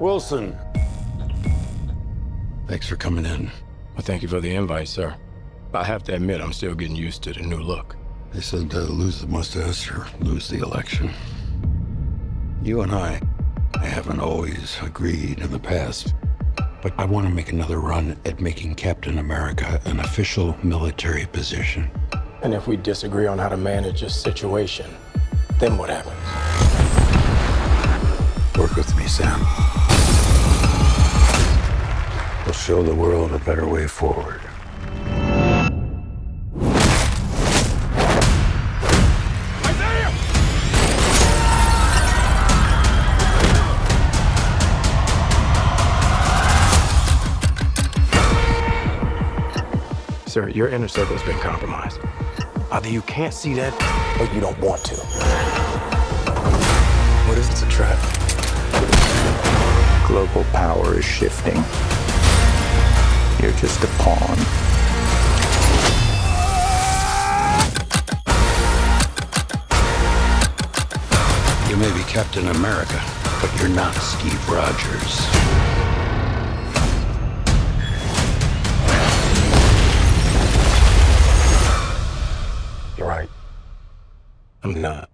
Wilson. Thanks for coming in. Well, thank you for the invite, sir. I have to admit, I'm still getting used to the new look. They said lose the mustache or lose the election. You and I haven't always agreed in the past, but I want to make another run at making Captain America an official military position. And if we disagree on how to manage a situation, then what happens? Work with me, Sam. We'll show the world a better way forward. Sir, your inner circle's been compromised. Either you can't see that, or you don't want to. What is this, a trap? Global power is shifting. You're just a pawn. You may be Captain America, but you're not Steve Rogers. You're right. I'm not.